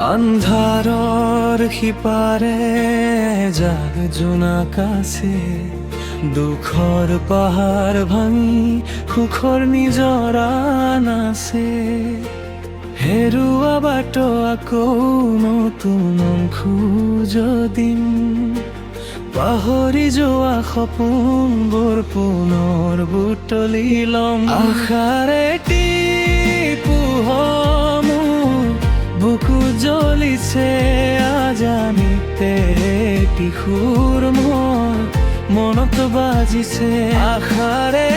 আন্ধাৰৰ সিপাৰে জাগ জোনাকাছে দুখৰ পাহাৰ ভাঙি সুখৰ নিজৰা নাচে। হেৰুৱা বাট আকৌ নতুন খোজ দিম, পাহৰি যোৱা সপোনবোৰ পুনৰ বুটলি ল'ম। আশাৰে পোহৰ বুকু জ্বলিছে আজানিতে কিশোৰ মোৰ মনত বাজিছে। আশাৰে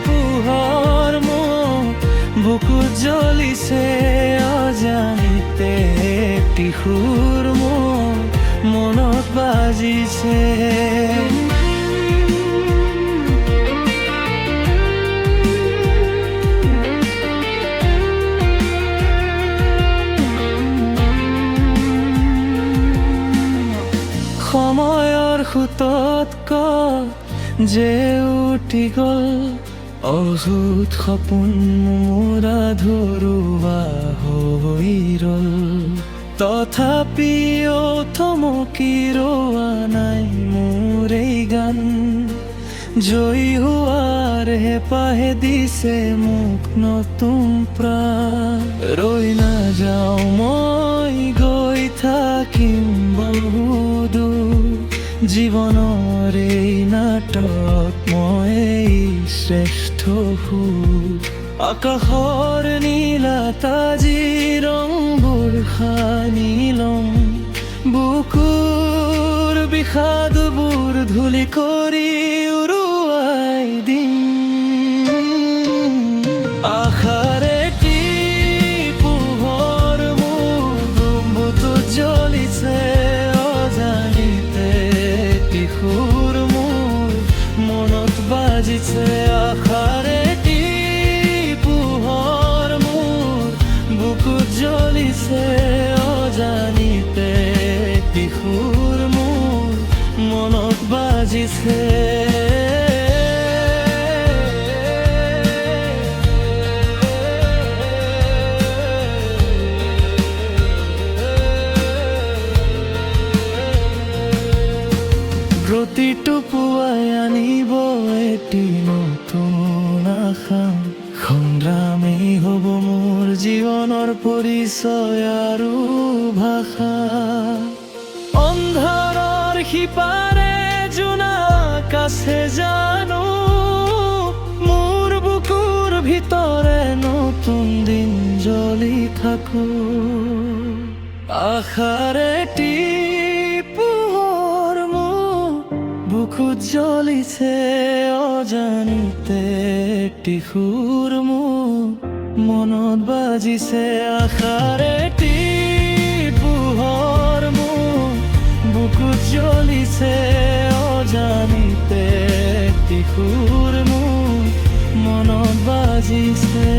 পোহৰ মোৰ বুকু জ্বলিছে অজানিতে কিশোৰ মোৰ মনত বাজিছে। সময়ৰ সোঁতত যে উটি গ'ল অযুত সপোন মোৰ আধৰুৱা হৈ ৰ'ল। তথাপিও থমকি ৰোৱা নাই মোৰ এই গান, জয়ী হোৱাৰ হেঁপাহে দিছে মোক নতুন প্ৰাণ। ৰৈ নাযাওঁ মই গৈ থাকিম বহুদূৰ, জীৱনৰ এই নাটক মই শ্ৰেষ্ঠ সুৰ। আকাশৰ নীলাত আজি ৰংবোৰ সানি ল'ম, বুকুৰ বিষাদবোৰ ধূলি কৰি উৰুৱাই দিম। আশাৰে পোহৰ মোৰ বুকুত জ্বলিছে অজানিতে কিশোৰ মোৰ মনত বাজিছে। আশাৰে পোহৰ মোৰ বুকুত জ্বলিছে অজানিতে কিশোৰ মোৰ মনত বাজিছে। প্ৰতিটো পুৱাই আনিব এটি নতুন আশা, সংগ্ৰামেই হ'ব মোৰ জীৱনৰ পৰিচয় আৰু ভাষা। অন্ধাৰৰ সিপাৰে জোনাকাছে জানো মোৰ বুকুৰ ভিতৰে নতুন দিন জ্বলি থাকো। আশাৰে পোহৰ মোৰ বুকুত জ্বলিছে অজানিতে কিশোৰ মোৰ মনত বাজিছে। আশাৰে পোহৰ মোৰ বুকুত জ্বলিছে অজানিতে কিশোৰ মোৰ মনত বাজিছে।